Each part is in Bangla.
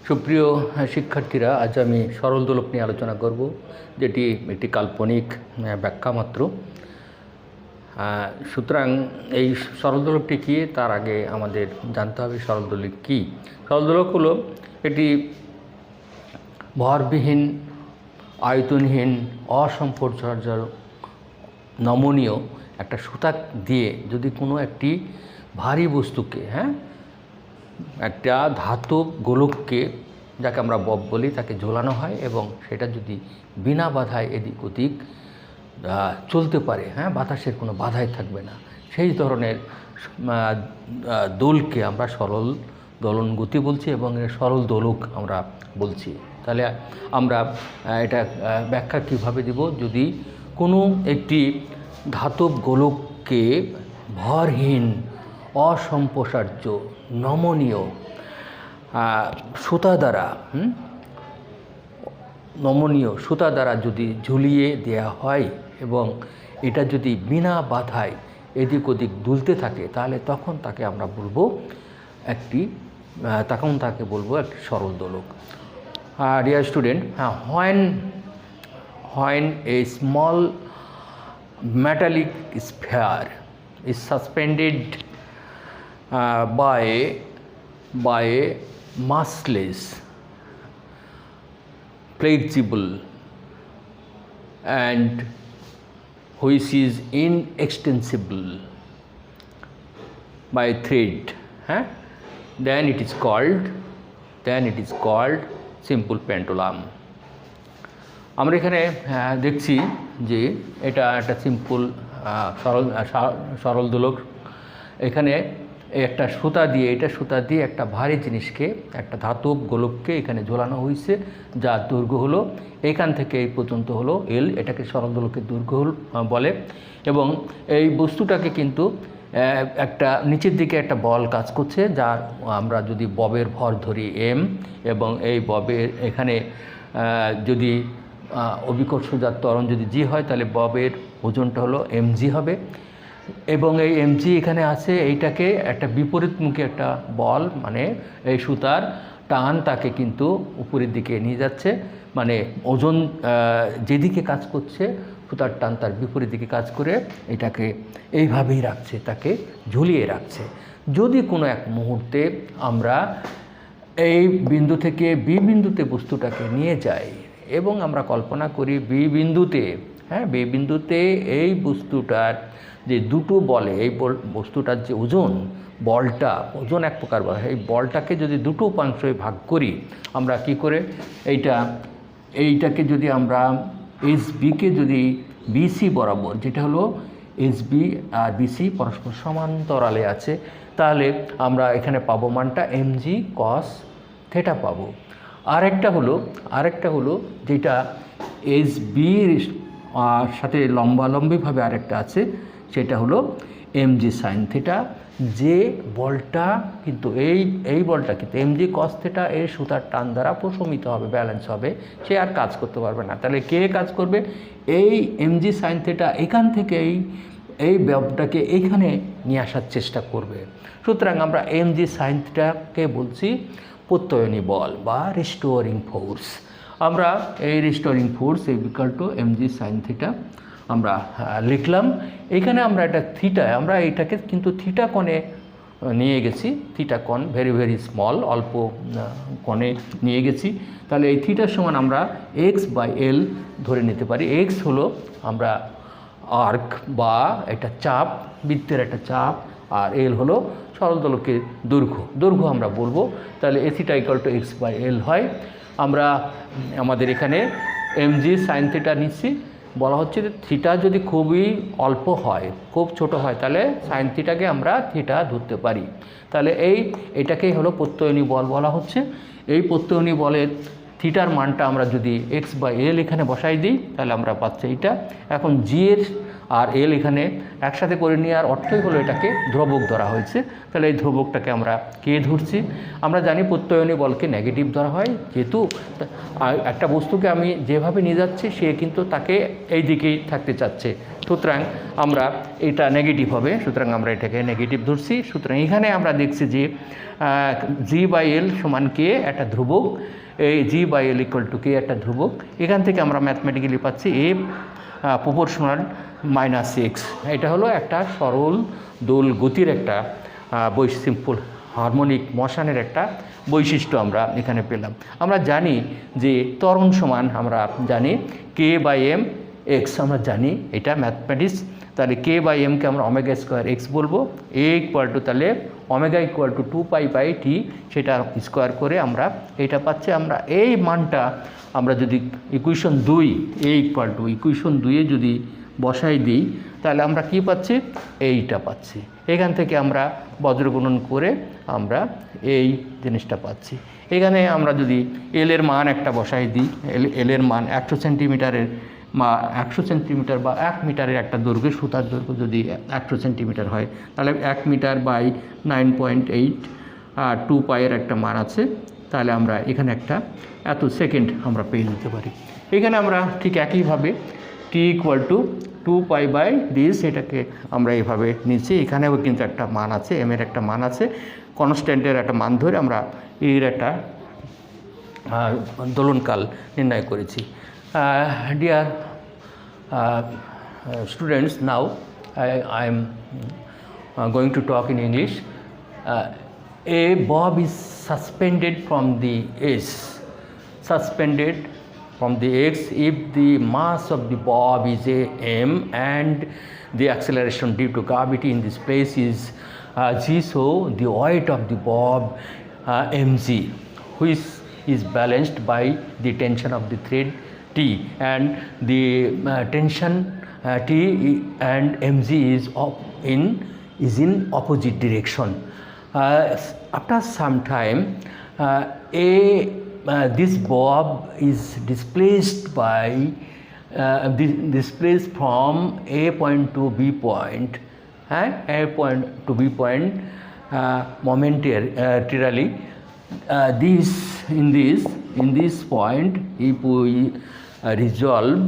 সুপ্রিয় শিক্ষার্থীরা, আজ আমি সরল দোলক নিয়ে আলোচনা করব, যেটি একটি কাল্পনিক ব্যাখ্যা মাত্র। সুতরাং এই সরল দোলকটি কী তার আগে আমাদের জানতে হবে সরল দোলক কী। সরল দোলক হলো এটি ভরবিহীন, আয়তনহীন, অসম্প্রসার্য, নমনীয় একটা সুতা দিয়ে যদি কোনো একটি ভারী বস্তুকে, একটা ধাতব গোলককে, যাকে আমরা বব বলি, তাকে ঝোলানো হয় এবং সেটা যদি বিনা বাধায় এদিক ওদিক চলতে পারে, বাতাসের কোনো বাধাই থাকবে না, সেই ধরনের দোলকে আমরা সরল দোলন গতি বলছি এবং সরল দোলক আমরা বলছি। তাহলে আমরা এটা ব্যাখ্যা কীভাবে দিব? যদি কোনো একটি ধাতব গোলককে ভরহীন, অসম্প্রসার্য, নমনীয় সুতা দ্বারা যদি ঝুলিয়ে দেয়া হয় এবং এটা যদি বিনা বাধায় এদিক ওদিক দুলতে থাকে, তাহলে তখন তাকে আমরা বলবো একটি সরল দোলক। Dear student, when a small metallic sphere is suspended by a massless, flexible and which is inextensible by thread, then it is called simple pendulum. আমরা এখানে দেখছি যে এটা একটা সিম্পল সরল দোলক। এখানে একটা সুতা দিয়ে একটা ভারী জিনিসকে, একটা ধাতব গোলককে এখানে ঝোলানো হয়েছে, যার দৈর্ঘ্য হলো এখান থেকে এই পর্যন্ত হলো এল। এটাকে সরল দোলকের দৈর্ঘ্য বলে। এবং এই বস্তুটাকে কিন্তু একটা নিচের দিকে একটা বল কাজ করছে, যার আমরা যদি ববের ভর ধরি এম, এবং এই ববের এখানে যদি অভিকর্ষজাত ত্বরণ যদি জি হয়, তাহলে ববের ওজনটা হলো mg হবে। এবং এই mg এখানে আছে, এইটাকে একটা বিপরীতমুখী একটা বল, মানে এই সুতার টান তাকে কিন্তু উপরের দিকে নিয়ে যাচ্ছে, মানে ওজন যেদিকে কাজ করছে সুতার টান তার বিপরীত দিকে কাজ করে এটাকে এইভাবেই রাখছে, তাকে ঝুলিয়ে রাখছে। যদি কোনো এক মুহূর্তে আমরা এই বিন্দু থেকে বি বিন্দুতে বস্তুটাকে নিয়ে যাই এবং আমরা কল্পনা করি বি বিন্দুতে এই বস্তুটার যে দুটো বলে, এই বস্তুটার যে ওজন এক প্রকার বলা হয়, এই বলটাকে যদি দুটো উপাংশে ভাগ করি, আমরা কি করে এইটাকে যদি আমরা এসবিকে যদি বিসি বরাবর, যেটা হলো এসবি আর বিসি পরস্পর সমান্তরালে আছে, তাহলে আমরা এখানে পাবো মানটা mg cos থিটা পাবো। আরেকটা হলো যেটা এসবির সাথে লম্বালম্বিভাবে আরেকটা আছে, সেটা হলো mg sin থিটা। যে বলটা কিন্তু এই বলটা কিন্তু mg cos থিটা এর সুতার টান দ্বারা প্রশমিত হবে, ব্যালেন্স হবে, সে আর কাজ করতে পারবে না। তাহলে কে কাজ করবে? এই mg sin থিটা এখান থেকে এই ব্যাপটাকে এইখানে নিয়ে আসার চেষ্টা করবে। সুতরাং আমরা mg sin থিটাকে বলছি প্রত্যয়নী বল বা রিস্টোরিং ফোর্স। আমরা এই restoring force equal to mg sin theta আমরা লিখলাম। এখানে আমরা এটা আমরা এইটাকে কিন্তু থিটা কোণে নিয়ে গেছি, থিটা কোণ ভেরি ভেরি স্মল, অল্প কোণে নিয়ে গেছি। তাহলে এই থিটার সমান আমরা x/l ধরে নিতে পারি। x হলো আমরা আর্ক বা এটা চাপ, বৃত্তের একটা চাপ, আর l হলো সরল দোলকের দৈর্ঘ্য আমরা বলবো। তাহলে a theta equal to x/l হয়। আমরা আমাদের এখানে mg sin থিটা নিচ্ছি। বলা হচ্ছে যে থিটা যদি খুবই অল্প হয়, খুব ছোট হয়, তাহলে সাইন থিটাকে আমরা থিটা ধরতে পারি। তাহলে এটাকেই হলো প্রত্যয়নী বল বলা হচ্ছে। এই প্রত্যয়নী বলের থিটার মানটা আমরা যদি x/l এখানে বসাই দিই, তাহলে আমরা পাচ্ছি এইটা। এখন জি এর আর এল এখানে একসাথে করে নেওয়ার অর্থই হলো এটাকে ধ্রুবক ধরা হয়েছে। তাহলে এই ধ্রুবকটাকে আমরা কে ধরছি? আমরা জানি প্রত্যয়নী বলকে নেগেটিভ ধরা হয়, যেহেতু একটা বস্তুকে আমি যেভাবে নিয়ে যাচ্ছি সে কিন্তু তাকে এই দিকেই থাকতে চাচ্ছে, সুতরাং আমরা এটা নেগেটিভ হবে, সুতরাং আমরা এটাকে নেগেটিভ ধরছি। সুতরাং এখানে আমরা দেখছি যে G/L সমান কে একটা ধ্রুবক, এই G/L ইকুয়াল টু কে একটা ধ্রুবক। এখান থেকে আমরা ম্যাথমেটিক্যালি পাচ্ছি A প্রপোর্শনাল -x। এটা হলো একটা সরল দোল গতির একটা সিম্পল হারমোনিক মোশনের একটা বৈশিষ্ট্য আমরা এখানে পেলাম। আমরা জানি যে ত্বরণ সমান, আমরা জানি K/m(x), আমরা জানি এটা ম্যাথমেটিক্স। তাহলে K/m কে আমরা ওমেগা স্কোয়ার এক্স বলবো। A ইকুয়াল টু তাহলে ওমেগা ইকুয়াল টু 2π/t, সেটা স্কোয়ার করে আমরা এটা পাচ্ছি। আমরা এই মানটা আমরা যদি equation 2 A equal to equation 2-এ যদি বসাই দিই তাহলে আমরা কি পাচ্ছি? এইটা পাচ্ছি। এখান থেকে আমরা বজ্রগুণন করে আমরা এই জিনিসটা পাচ্ছি। এখানে আমরা যদি এল এর মান একটা বসাই দিই, এল এর মান 100 সেন্টিমিটারের 100 সেন্টিমিটার বা 1 মিটারের একটা দৈর্ঘ্য, সুতার দৈর্ঘ্য যদি 100 সেন্টিমিটার হয় তাহলে 1 মিটার বাই 9.8 2π এর একটা মান আছে। তাহলে আমরা এখানে একটা এত সেকেন্ড আমরা পেয়ে নিতে পারি। এখানে আমরা ঠিক একইভাবে t ইকুয়াল টু 2π/this, এটাকে আমরা এইভাবে নিচ্ছি। এখানেও কিন্তু একটা মান আছে, m এর একটা মান আছে, কনস্ট্যান্টের একটা মান ধরে আমরা এর একটা দোলনকাল নির্ণয় করেছি। Dear students, now I am going to talk in English. A bob is suspended from the X, suspended from the X if the mass of the bob is a m and the acceleration due to gravity in this place is g, so the weight of the bob mg, which is balanced by the tension of the thread T, and the tension T and mg is in opposite direction. After some time this bob is displaced from A point to B point, and A point to B point momentarily. In this point, if we resolve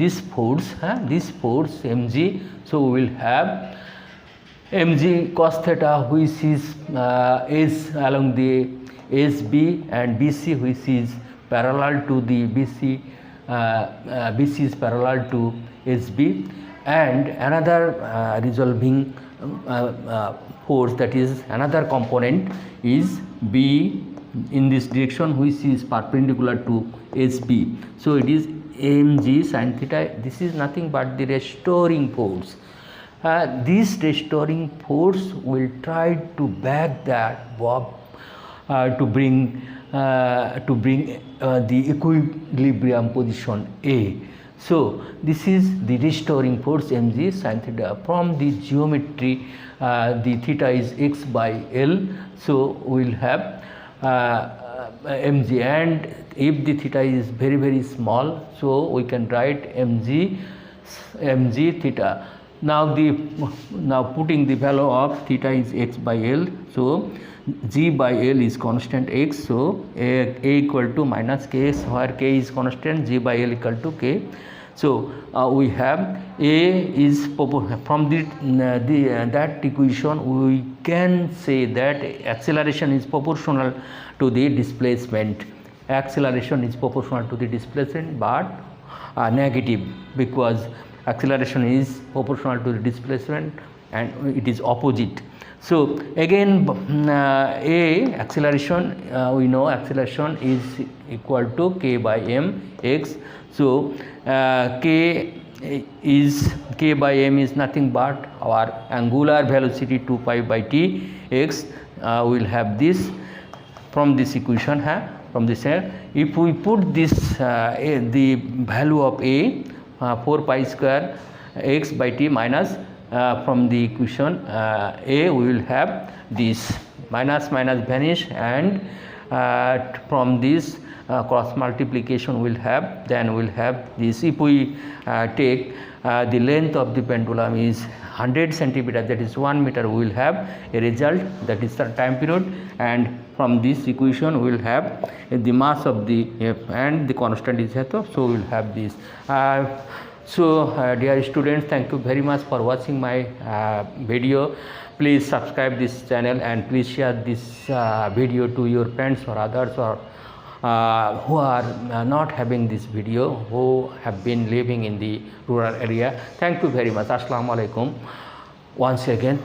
this force mg, so we will have mg cos theta, which is along the SB, and BC, which is parallel to the BC is parallel to SB, and another resolving force, that is another component, is B in this direction, which is perpendicular to SB. So it is mg sin theta. This is nothing but the restoring force. This restoring force will try to back that bob to bring the equilibrium position A. So this is the restoring force mg sin theta. From the geometry, the theta is x/l, so we will have mg, and if the theta is very very small, so we can write mg theta. Now putting the value of theta is x/l, so g/l is constant x, so a equal to minus k, where k is constant, g/l equal to k. So we have A is from that equation we can say that acceleration is proportional to the displacement. Acceleration is proportional to the displacement, but negative, because acceleration is proportional to the displacement and it is opposite. So again A acceleration, we know acceleration is equal to k/m x. So k/m is nothing but our angular velocity 2π/t x. We will have this from this equation, from this here. If we put this the value of A 4π² x/t minus from the equation A, we will have this minus vanish, and from this cross multiplication will have, then we'll have this. If we take the length of the pendulum is 100 centimeter, that is 1 meter, we will have a result, that is the time period, and from this equation we will have the mass of the and the constant is here, so we will have this. So dear students, thank you very much for watching my video. Please subscribe this channel and please share this video to your friends or others, or who are not having this video, who have been living in the rural area. Thank you very much. Assalamu alaikum once again.